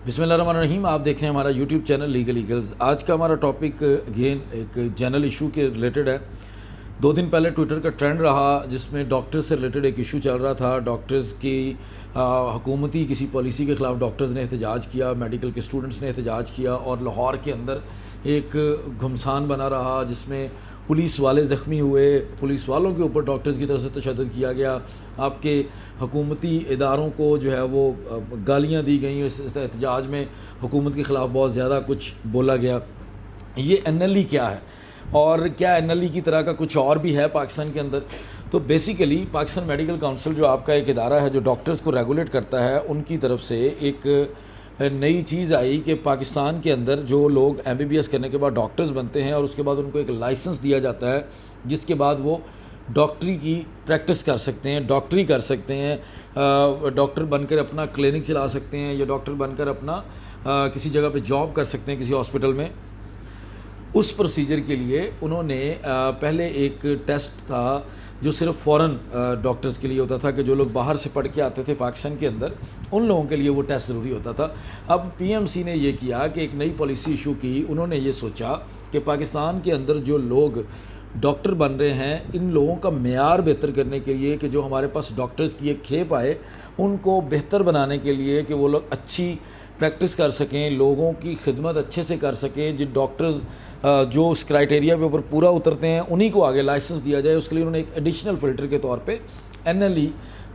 بسم اللہ الرحمن الرحیم. آپ دیکھ رہے ہیں ہمارا یوٹیوب چینل لیگل ایگلز. آج کا ہمارا ٹاپک اگین ایک جنرل ایشو کے ریلیٹڈ ہے. 2 دن پہلے ٹویٹر کا ٹرینڈ رہا جس میں ڈاکٹرز سے ریلیٹڈ ایک ایشو چل رہا تھا. ڈاکٹرز کی حکومتی کسی پالیسی کے خلاف ڈاکٹرز نے احتجاج کیا, میڈیکل کے اسٹوڈنٹس نے احتجاج کیا, اور لاہور کے اندر ایک گھمسان بنا رہا جس میں پولیس والے زخمی ہوئے. پولیس والوں کے اوپر ڈاکٹرز کی طرف سے تشدد کیا گیا. آپ کے حکومتی اداروں کو جو ہے وہ گالیاں دی گئیں. اس احتجاج میں حکومت کے خلاف بہت زیادہ کچھ بولا گیا. یہ NLE کیا ہے اور کیا NLE کی طرح کا کچھ اور بھی ہے پاکستان کے اندر؟ تو بیسیکلی پاکستان میڈیکل کونسل جو آپ کا ایک ادارہ ہے جو ڈاکٹرز کو ریگولیٹ کرتا ہے, ان کی طرف سے ایک نئی چیز آئی کہ پاکستان کے اندر جو لوگ MBBS کرنے کے بعد ڈاکٹرز بنتے ہیں اور اس کے بعد ان کو ایک لائسنس دیا جاتا ہے جس کے بعد وہ ڈاکٹری کی پریکٹس کر سکتے ہیں, ڈاکٹری کر سکتے ہیں, ڈاکٹر بن کر اپنا کلینک چلا سکتے ہیں یا ڈاکٹر بن کر اپنا کسی جگہ پہ جاب کر سکتے ہیں کسی ہاسپٹل میں. اس پروسیجر کے لیے انہوں نے پہلے ایک ٹیسٹ تھا جو صرف فورن ڈاکٹرز کے لیے ہوتا تھا کہ جو لوگ باہر سے پڑھ کے آتے تھے پاکستان کے اندر, ان لوگوں کے لیے وہ ٹیسٹ ضروری ہوتا تھا. اب PMC نے یہ کیا کہ ایک نئی پالیسی ایشو کی. انہوں نے یہ سوچا کہ پاکستان کے اندر جو لوگ ڈاکٹر بن رہے ہیں ان لوگوں کا معیار بہتر کرنے کے لیے کہ جو ہمارے پاس ڈاکٹرز کی ایک کھیپ آئے ان کو بہتر بنانے کے لیے کہ وہ لوگ اچھی پریکٹس کر سکیں, لوگوں کی خدمت اچھے سے کر سکیں, جو ڈاکٹرز جو اس کرائٹیریا پہ اوپر پورا اترتے ہیں انہی کو آگے لائسنس دیا جائے. اس کے لیے انہوں نے ایک ایڈیشنل فلٹر کے طور پہ NLE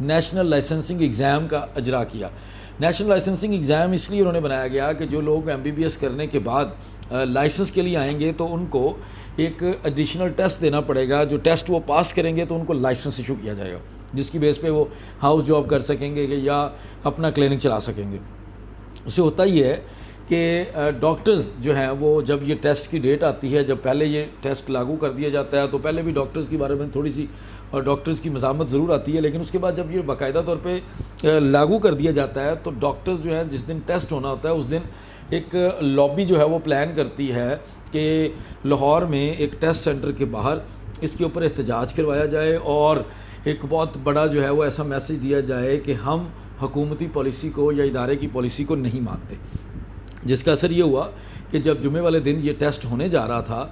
نیشنل لائسنسنگ ایگزام کا اجرا کیا. نیشنل لائسنسنگ ایگزام اس لیے انہوں نے بنایا گیا کہ جو لوگ MBBS کرنے کے بعد لائسنس کے لیے آئیں گے تو ان کو ایک ایڈیشنل ٹیسٹ دینا پڑے گا. جو ٹیسٹ وہ پاس کریں گے تو ان کو لائسنس ایشو کیا جائے گا جس کی بیس پہ وہ ہاؤس جاب کر سکیں گے یا اپنا کلینک چلا سکیں گے. اس سے ہوتا یہ ہے کہ ڈاکٹرز جو ہیں وہ جب یہ ٹیسٹ کی ڈیٹ آتی ہے, جب پہلے یہ ٹیسٹ لاگو کر دیا جاتا ہے تو پہلے بھی ڈاکٹرز کے بارے میں تھوڑی سی ڈاکٹرز کی مزاحمت ضرور آتی ہے, لیکن اس کے بعد جب یہ باقاعدہ طور پہ لاگو کر دیا جاتا ہے تو ڈاکٹرز جو ہیں جس دن ٹیسٹ ہونا ہوتا ہے اس دن ایک لابی جو ہے وہ پلان کرتی ہے کہ لاہور میں ایک ٹیسٹ سینٹر کے باہر اس کے اوپر احتجاج کروایا جائے اور ایک بہت بڑا جو ہے وہ ایسا میسج دیا جائے کہ ہم حکومتی پالیسی کو یا ادارے کی پالیسی کو نہیں مانتے. جس کا اثر یہ ہوا کہ جب جمعے والے دن یہ ٹیسٹ ہونے جا رہا تھا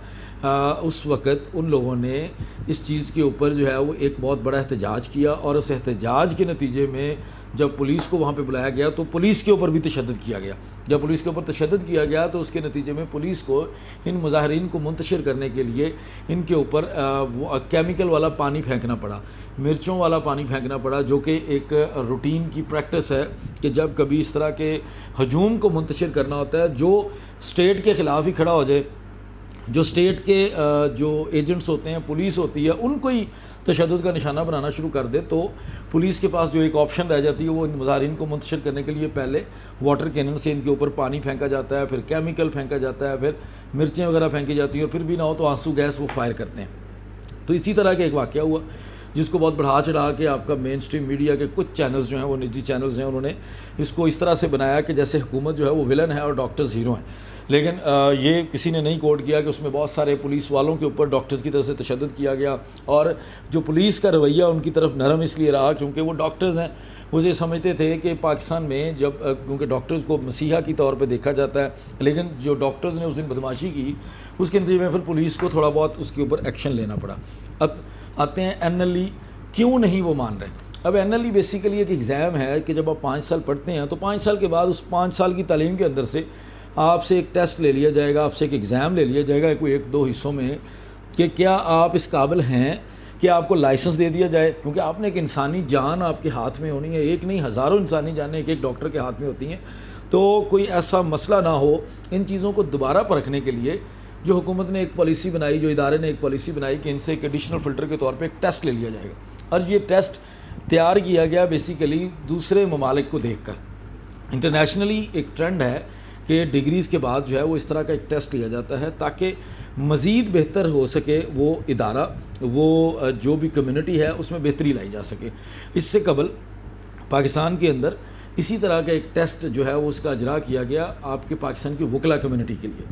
اس وقت ان لوگوں نے اس چیز کے اوپر جو ہے وہ ایک بہت بڑا احتجاج کیا, اور اس احتجاج کے نتیجے میں جب پولیس کو وہاں پہ بلایا گیا تو پولیس کے اوپر بھی تشدد کیا گیا. جب پولیس کے اوپر تشدد کیا گیا تو اس کے نتیجے میں پولیس کو ان مظاہرین کو منتشر کرنے کے لیے ان کے اوپر کیمیکل والا پانی پھینکنا پڑا, مرچوں والا پانی پھینکنا پڑا, جو کہ ایک روٹین کی پریکٹس ہے کہ جب کبھی اس طرح کے ہجوم کو منتشر کرنا ہوتا ہے جو اسٹیٹ کے خلاف ہی کھڑا ہو جائے, جو اسٹیٹ کے جو ایجنٹس ہوتے ہیں, پولیس ہوتی ہے, ان کو ہی تشدد کا نشانہ بنانا شروع کر دے تو پولیس کے پاس جو ایک آپشن رہ جاتی ہے وہ ان مظاہرین کو منتشر کرنے کے لیے پہلے واٹر کینن سے ان کے اوپر پانی پھینکا جاتا ہے, پھر کیمیکل پھینکا جاتا ہے, پھر مرچیں وغیرہ پھینکی جاتی ہیں, اور پھر بھی نہ ہو تو آنسو گیس وہ فائر کرتے ہیں. تو اسی طرح کا ایک واقعہ ہوا جس کو بہت بڑھا چڑھا کے آپ کا مین اسٹریم میڈیا کے کچھ چینلز جو ہیں وہ نجی چینلز ہیں, انہوں نے اس کو اس طرح سے بنایا کہ جیسے حکومت جو ہے وہ ولن ہے اور ڈاکٹرز ہیرو ہیں. لیکن یہ کسی نے نہیں کوٹ کیا کہ اس میں بہت سارے پولیس والوں کے اوپر ڈاکٹرز کی طرف سے تشدد کیا گیا, اور جو پولیس کا رویہ ان کی طرف نرم اس لیے رہا کیونکہ وہ ڈاکٹرز ہیں. وہ یہ سمجھتے تھے کہ پاکستان میں جب کیونکہ ڈاکٹرز کو مسیحا کی طور پہ دیکھا جاتا ہے, لیکن جو ڈاکٹرز نے اس دن بدماشی کی اس کے نتیجے میں پھر پولیس کو تھوڑا بہت اس کے اوپر ایکشن لینا پڑا. اب آتے ہیں NLE کیوں نہیں وہ مان رہے. اب NLE بیسیکلی ایک ایگزام ہے کہ جب آپ 5 سال پڑھتے ہیں تو 5 سال کے بعد اس 5 سال کی تعلیم کے اندر سے آپ سے ایک ٹیسٹ لے لیا جائے گا, آپ سے ایک ایگزام لے لیا جائے گا کوئی 1-2 حصوں میں کہ کیا آپ اس قابل ہیں کہ آپ کو لائسنس دے دیا جائے, کیونکہ آپ نے ایک انسانی جان آپ کے ہاتھ میں ہونی ہے, ایک نہیں ہزاروں انسانی جانیں ایک ڈاکٹر کے ہاتھ میں ہوتی ہیں. تو کوئی ایسا مسئلہ نہ ہو, ان چیزوں کو دوبارہ پرکھنے کے لیے جو حکومت نے ایک پالیسی بنائی, جو ادارے نے ایک پالیسی بنائی کہ ان سے ایک ایڈیشنل فلٹر کے طور پہ ایک ٹیسٹ لے لیا جائے گا. اور یہ ٹیسٹ تیار کیا گیا بیسیکلی دوسرے ممالک کو دیکھ کر. انٹرنیشنلی ایک ٹرینڈ ہے کہ ڈگریز کے بعد جو ہے وہ اس طرح کا ایک ٹیسٹ لیا جاتا ہے تاکہ مزید بہتر ہو سکے وہ ادارہ, وہ جو بھی کمیونٹی ہے اس میں بہتری لائی جا سکے. اس سے قبل پاکستان کے اندر اسی طرح کا ایک ٹیسٹ جو ہے وہ اس کا اجرا کیا گیا آپ کے پاکستان کی وکلا کمیونٹی کے لیے.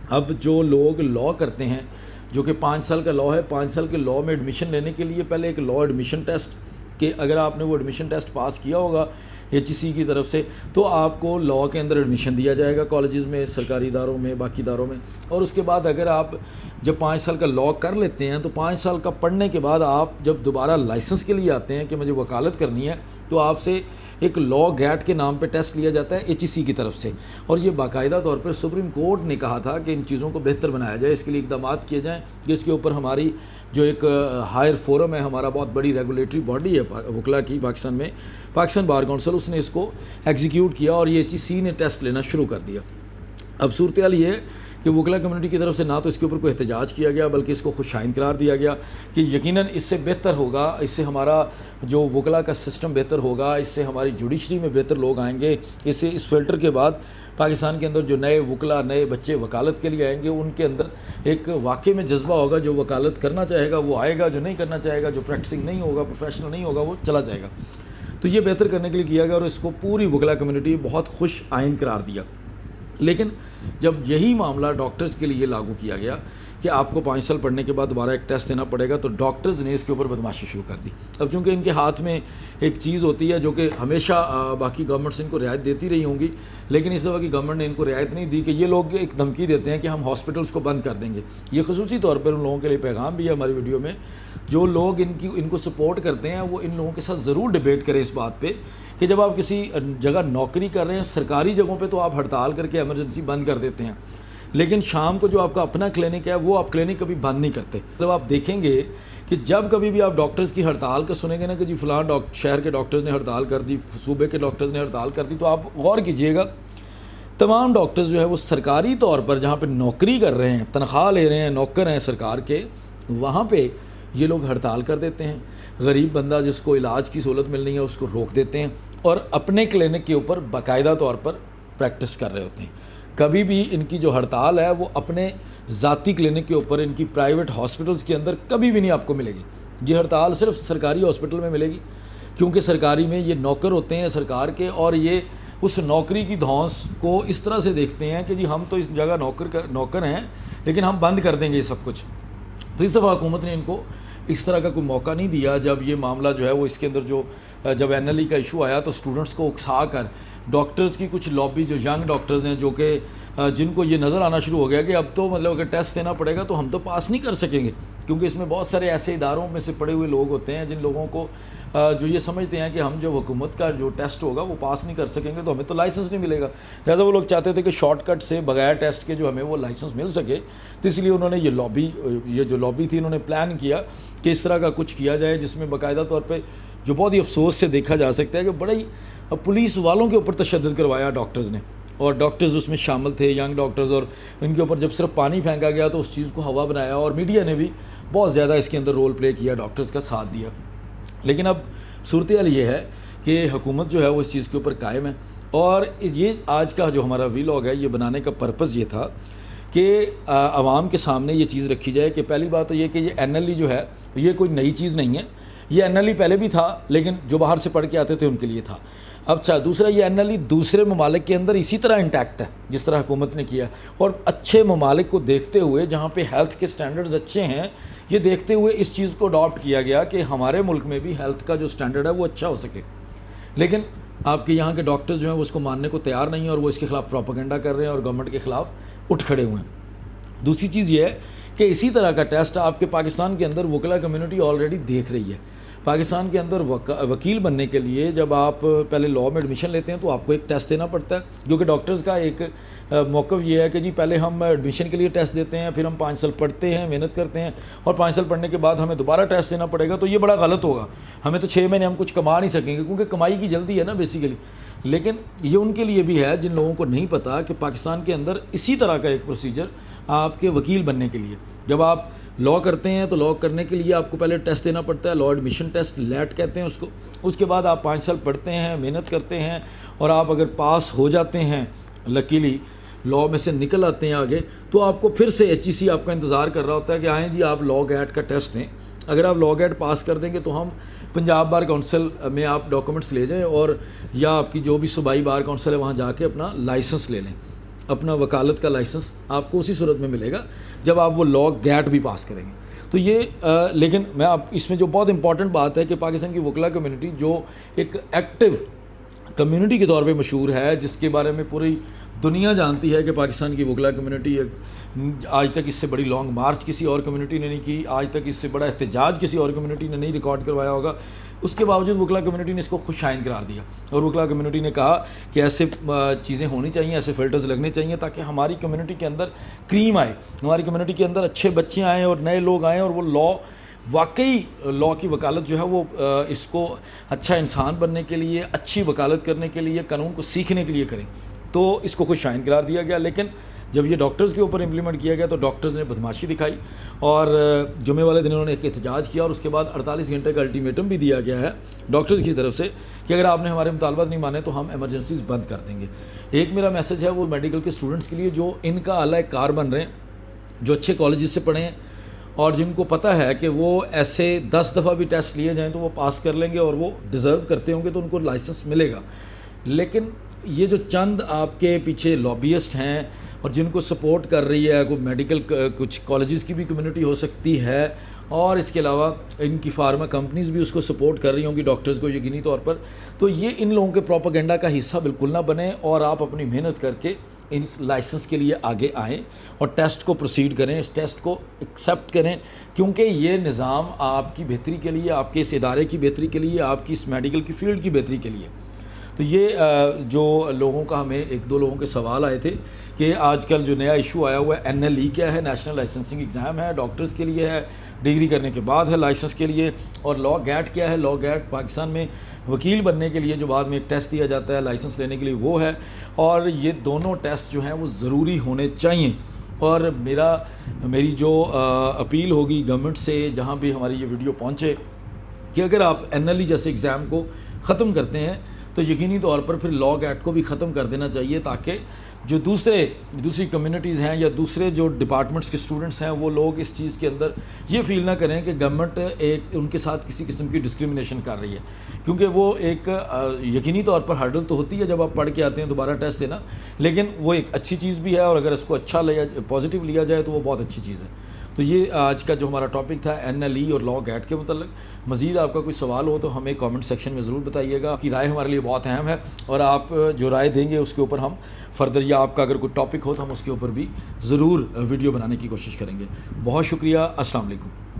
اب جو لوگ لاء کرتے ہیں جو کہ 5 سال کا لاء ہے, 5 سال کے لاء میں ایڈمیشن لینے کے لیے پہلے ایک لاء ایڈمیشن ٹیسٹ کہ اگر آپ نے وہ ایڈمیشن ٹیسٹ پاس کیا ہوگا HEC کی طرف سے، تو آپ کو لاء کے اندر ایڈمیشن دیا جائے گا کالجز میں، سرکاری اداروں میں، باقی اداروں میں. اور اس کے بعد اگر آپ جب 5 سال کا لاء کر لیتے ہیں تو 5 سال کا پڑھنے کے بعد آپ جب دوبارہ لائسنس کے لیے آتے ہیں کہ مجھے وکالت کرنی ہے، تو آپ سے ایک لاء گیٹ کے نام پہ ٹیسٹ لیا جاتا ہے HEC کی طرف سے. اور یہ باقاعدہ طور پر سپریم کورٹ نے کہا تھا کہ ان چیزوں کو بہتر بنایا جائے، اس کے لیے اقدامات کیے جائیں. جس کے اوپر ہماری جو ایک ہائر فورم ہے، ہمارا بہت بڑی ریگولیٹری باڈی ہے وکلا کی پاکستان میں، پاکستان بار کونسل، اس نے اس کو ایگزیکیوٹ کیا اور یہ HEC نے ٹیسٹ لینا شروع کر دیا. اب صورتحال یہ ہے کہ وکلا کمیونٹی کی طرف سے نہ تو اس کے اوپر کوئی احتجاج کیا گیا، بلکہ اس کو خوش آئند قرار دیا گیا کہ یقیناً اس سے بہتر ہوگا، اس سے ہمارا جو وکلا کا سسٹم بہتر ہوگا، اس سے ہماری جوڈیشری میں بہتر لوگ آئیں گے. اس سے اس فلٹر کے بعد پاکستان کے اندر جو نئے وکلا، نئے بچے وکالت کے لیے آئیں گے، ان کے اندر ایک واقعے میں جذبہ ہوگا. جو وکالت کرنا چاہے گا وہ آئے گا، جو نہیں کرنا چاہے گا، جو پریکٹسنگ نہیں ہوگا، پروفیشنل نہیں ہوگا، وہ چلا جائے گا. تو یہ بہتر کرنے کے لیے کیا گیا اور اس کو پوری وکلا کمیونٹی بہت خوش آئند قرار دیا. لیکن جب یہی معاملہ ڈاکٹرز کے لیے لاگو کیا گیا کہ آپ کو 5 سال پڑھنے کے بعد دوبارہ ایک ٹیسٹ دینا پڑے گا، تو ڈاکٹرز نے اس کے اوپر بدماشی شروع کر دی. اب چونکہ ان کے ہاتھ میں ایک چیز ہوتی ہے جو کہ ہمیشہ باقی گورنمنٹس ان کو رعایت دیتی رہی ہوں گی، لیکن اس دفعہ کی گورنمنٹ نے ان کو رعایت نہیں دی کہ یہ لوگ ایک دھمکی دیتے ہیں کہ ہم ہاسپٹلس کو بند کر دیں گے. یہ خصوصی طور پر ان لوگوں کے لیے پیغام بھی ہے ہماری ویڈیو میں. جو لوگ ان کو سپورٹ کرتے ہیں وہ ان لوگوں کے ساتھ ضرور ڈیبیٹ کریں اس بات پہ کہ جب آپ کسی جگہ نوکری کر رہے ہیں، سرکاری جگہوں پہ تو آپ ہڑتال کر کے ایمرجنسی بند کر دیتے ہیں، لیکن شام کو جو آپ کا اپنا کلینک ہے وہ آپ کلینک کبھی بند نہیں کرتے. جب آپ دیکھیں گے کہ جب کبھی بھی آپ ڈاکٹرز کی ہڑتال کا سنیں گے نا کہ جی فلاں شہر کے ڈاکٹرز نے ہڑتال کر دی، صوبے کے ڈاکٹرز نے ہڑتال کر دی، تو آپ غور کیجئے گا تمام ڈاکٹرز جو ہے وہ سرکاری طور پر جہاں پہ نوکری کر رہے ہیں، تنخواہ لے رہے ہیں، نوکر ہیں سرکار کے، وہاں پہ یہ لوگ ہڑتال کر دیتے ہیں. غریب بندہ جس کو علاج کی سہولت ملنی ہے اس کو روک دیتے ہیں اور اپنے کلینک کے اوپر باقاعدہ طور پر پریکٹس کر رہے ہوتے ہیں. کبھی بھی ان کی جو ہڑتال ہے وہ اپنے ذاتی کلینک کے اوپر، ان کی پرائیویٹ ہاسپٹلس کے اندر کبھی بھی نہیں آپ کو ملے گی. یہ ہڑتال صرف سرکاری ہاسپٹل میں ملے گی، کیونکہ سرکاری میں یہ نوکر ہوتے ہیں سرکار کے، اور یہ اس نوکری کی دھونس کو اس طرح سے دیکھتے ہیں کہ جی ہم تو اس جگہ نوکر ہیں لیکن ہم بند کر دیں گے یہ سب کچھ. تو اس دفعہ حکومت نے ان کو اس طرح کا کوئی موقع نہیں دیا. جب یہ معاملہ جو ہے وہ اس کے اندر جب NLE کا ایشو آیا تو اسٹوڈنٹس کو اکسا کر ڈاکٹرز کی کچھ لابی، جو ینگ ڈاکٹرز ہیں، جو کہ جن کو یہ نظر آنا شروع ہو گیا کہ اب تو مطلب اگر ٹیسٹ دینا پڑے گا تو ہم تو پاس نہیں کر سکیں گے، کیونکہ اس میں بہت سارے ایسے اداروں میں سے پڑے ہوئے لوگ ہوتے ہیں جن لوگوں کو جو یہ سمجھتے ہیں کہ ہم جو حکومت کا جو ٹیسٹ ہوگا وہ پاس نہیں کر سکیں گے تو ہمیں تو لائسنس نہیں ملے گا. لہٰذا وہ لوگ چاہتے تھے کہ شارٹ کٹ سے بغیر ٹیسٹ کے جو ہمیں وہ لائسنس مل سکے. تو اس لیے انہوں نے یہ جو لابی تھی انہوں نے پلان کیا کہ اس طرح کا کچھ کیا جائے جس میں باقاعدہ طور پہ جو بہت ہی افسوس سے دیکھا جا سکتا ہے کہ بڑا ہی پولیس والوں کے اوپر تشدد کروایا ڈاکٹرز نے، اور ڈاکٹرز اس میں شامل تھے، ینگ ڈاکٹرز، اور ان کے اوپر جب صرف پانی پھینکا گیا تو اس چیز کو ہوا بنایا، اور میڈیا نے بھی بہت زیادہ اس کے اندر رول پلے کیا، ڈاکٹرز کا ساتھ دیا. لیکن اب صورتحال یہ ہے کہ حکومت جو ہے وہ اس چیز کے اوپر قائم ہے. اور یہ آج کا جو ہمارا ویلاگ ہے یہ بنانے کا پرپز یہ تھا کہ عوام کے سامنے یہ چیز رکھی جائے کہ پہلی بات تو یہ کہ یہ NLE جو ہے یہ کوئی نئی چیز نہیں ہے. یہ NLE پہلے بھی تھا لیکن جو باہر سے پڑھ کے آتے تھے ان کے لیے تھا. اچھا دوسرا، یہ NLE دوسرے ممالک کے اندر اسی طرح انٹیکٹ ہے جس طرح حکومت نے کیا، اور اچھے ممالک کو دیکھتے ہوئے جہاں پہ ہیلتھ کے سٹینڈرڈز اچھے ہیں، یہ دیکھتے ہوئے اس چیز کو اڈاپٹ کیا گیا کہ ہمارے ملک میں بھی ہیلتھ کا جو سٹینڈرڈ ہے وہ اچھا ہو سکے. لیکن آپ کے یہاں کے ڈاکٹرز جو ہیں وہ اس کو ماننے کو تیار نہیں ہیں اور وہ اس کے خلاف پروپیگنڈا کر رہے ہیں اور گورنمنٹ کے خلاف اٹھ کھڑے ہوئے ہیں. دوسری چیز یہ ہے کہ اسی طرح کا ٹیسٹ آپ کے پاکستان کے اندر وکلا کمیونٹی آلریڈی دیکھ رہی ہے. پاکستان کے اندر وکیل بننے کے لیے جب آپ پہلے لاء میں ایڈمیشن لیتے ہیں تو آپ کو ایک ٹیسٹ دینا پڑتا ہے، جو کہ ڈاکٹرز کا ایک موقف یہ ہے کہ جی پہلے ہم ایڈمیشن کے لیے ٹیسٹ دیتے ہیں، پھر ہم 5 سال پڑھتے ہیں، محنت کرتے ہیں، اور 5 سال پڑھنے کے بعد ہمیں دوبارہ ٹیسٹ دینا پڑے گا. تو یہ بڑا غلط ہوگا، ہمیں تو 6 مہینے ہم کچھ کما نہیں سکیں گے کیونکہ کمائی کی جلدی ہے نا بیسیکلی. لیکن یہ ان کے لیے بھی ہے جن لوگوں کو نہیں پتہ کہ پاکستان کے اندر اسی طرح کا ایک پروسیجر آپ کے وکیل بننے کے لیے، جب آپ لاء کرتے ہیں تو لاء کرنے کے لیے آپ کو پہلے ٹیسٹ دینا پڑتا ہے، لاء ایڈمیشن ٹیسٹ، لیٹ کہتے ہیں اس کو. اس کے بعد آپ 5 سال پڑھتے ہیں، محنت کرتے ہیں، اور آپ اگر پاس ہو جاتے ہیں، لکیلی لاء میں سے نکل آتے ہیں آگے، تو آپ کو پھر سے HEC آپ کا انتظار کر رہا ہوتا ہے کہ آئیں جی آپ لاء گیٹ کا ٹیسٹ دیں. اگر آپ لاء گیٹ پاس کر دیں گے تو ہم پنجاب بار کونسل میں آپ ڈاکومنٹس لے جائیں، اور یا آپ کی جو بھی صوبائی بار کونسل ہے وہاں جا کے اپنا لائسنس لے لیں. اپنا وکالت کا لائسنس آپ کو اسی صورت میں ملے گا جب آپ وہ لاء گیٹ بھی پاس کریں گے. تو یہ لیکن میں آپ اس میں جو بہت امپورٹنٹ بات ہے کہ پاکستان کی وکلا کمیونٹی جو ایک ایکٹیو کمیونٹی کے طور پہ مشہور ہے، جس کے بارے میں پوری دنیا جانتی ہے کہ پاکستان کی وکلا کمیونٹی آج تک اس سے بڑی لانگ مارچ کسی اور کمیونٹی نے نہیں کی، آج تک اس سے بڑا احتجاج کسی اور کمیونٹی نے نہیں ریکارڈ کروایا ہوگا. اس کے باوجود وکلا کمیونٹی نے اس کو خوش آئند قرار دیا، اور وکلا کمیونٹی نے کہا کہ ایسے چیزیں ہونی چاہیے، ایسے فلٹرز لگنے چاہیے تاکہ ہماری کمیونٹی کے اندر کریم آئے، ہماری کمیونٹی کے اندر اچھے بچے آئیں اور نئے لوگ آئیں، اور وہ واقعی لاء کی وکالت جو ہے وہ اس کو اچھا انسان بننے کے لیے، اچھی وکالت کرنے کے لیے، قانون کو سیکھنے کے لیے کریں. تو اس کو خوش آئند قرار دیا گیا. لیکن جب یہ ڈاکٹرز کے اوپر امپلیمنٹ کیا گیا تو ڈاکٹرز نے بدماشی دکھائی، اور جمعے والے دن انہوں نے ایک احتجاج کیا، اور اس کے بعد 48 گھنٹے کا الٹیمیٹم بھی دیا گیا ہے ڈاکٹرز کی طرف سے کہ اگر آپ نے ہمارے مطالبات نہیں مانے تو ہم ایمرجنسیز بند کر دیں گے. ایک میرا میسج ہے وہ میڈیکل کے اسٹوڈنٹس کے لیے جو ان کا اعلیٰ کار بن رہے ہیں، جو اچھے کالجز سے پڑھے ہیں اور جن کو پتہ ہے کہ وہ ایسے 10 دفعہ بھی ٹیسٹ لیے جائیں تو وہ پاس کر لیں گے اور وہ ڈیزرو کرتے ہوں گے تو ان کو لائسنس ملے گا. لیکن یہ جو چند آپ کے پیچھے لابیسٹ ہیں اور جن کو سپورٹ کر رہی ہے، کوئی میڈیکل کچھ کالجز کی بھی کمیونٹی ہو سکتی ہے، اور اس کے علاوہ ان کی فارما کمپنیز بھی اس کو سپورٹ کر رہی ہوں گی ڈاکٹرز کو یقینی طور پر، تو یہ ان لوگوں کے پروپیگنڈا کا حصہ بالکل نہ بنیں، اور آپ اپنی محنت کر کے اس لائسنس کے لیے آگے آئیں اور ٹیسٹ کو پروسیڈ کریں، اس ٹیسٹ کو ایکسیپٹ کریں، کیونکہ یہ نظام آپ کی بہتری کے لیے، آپ کے اس ادارے کی بہتری کے لیے، آپ کی اس میڈیکل کی فیلڈ کی بہتری کے لیے. تو یہ جو لوگوں کا ہمیں ایک دو لوگوں کے سوال آئے تھے کہ آج کل جو نیا ایشو آیا ہوا ہے NLE کیا ہے، نیشنل لائسنسنگ ایگزام ہے، ڈاکٹرز کے لیے ہے، ڈگری کرنے کے بعد ہے لائسنس کے لیے، اور لاء گیٹ کیا ہے، لاء گیٹ پاکستان میں وکیل بننے کے لیے جو بعد میں ایک ٹیسٹ دیا جاتا ہے لائسنس لینے کے لیے وہ ہے، اور یہ دونوں ٹیسٹ جو ہیں وہ ضروری ہونے چاہیے. اور میری جو اپیل ہوگی گورنمنٹ سے جہاں بھی ہماری یہ ویڈیو پہنچے کہ اگر آپ NLE جیسے ایگزام کو ختم کرتے ہیں تو یقینی طور پر پھر لاء گیٹ کو بھی ختم کر دینا چاہیے، تاکہ جو دوسری کمیونٹیز ہیں یا دوسرے جو ڈپارٹمنٹس کے اسٹوڈنٹس ہیں وہ لوگ اس چیز کے اندر یہ فیل نہ کریں کہ گورنمنٹ ان کے ساتھ کسی قسم کی ڈسکرمنیشن کر رہی ہے، کیونکہ وہ ایک یقینی طور پر ہرڈل تو ہوتی ہے جب آپ پڑھ کے آتے ہیں دوبارہ ٹیسٹ دینا، لیکن وہ ایک اچھی چیز بھی ہے، اور اگر اس کو اچھا پازیٹیو لیا جائے تو وہ بہت اچھی چیز ہے. تو یہ آج کا جو ہمارا ٹاپک تھا NLE اور لاء گیٹ کے متعلق. مزید آپ کا کوئی سوال ہو تو ہمیں کامنٹ سیکشن میں ضرور بتائیے گا. آپ کی رائے ہمارے لیے بہت اہم ہے، اور آپ جو رائے دیں گے اس کے اوپر ہم فردر، یا آپ کا اگر کوئی ٹاپک ہو تو ہم اس کے اوپر بھی ضرور ویڈیو بنانے کی کوشش کریں گے. بہت شکریہ. السلام علیکم.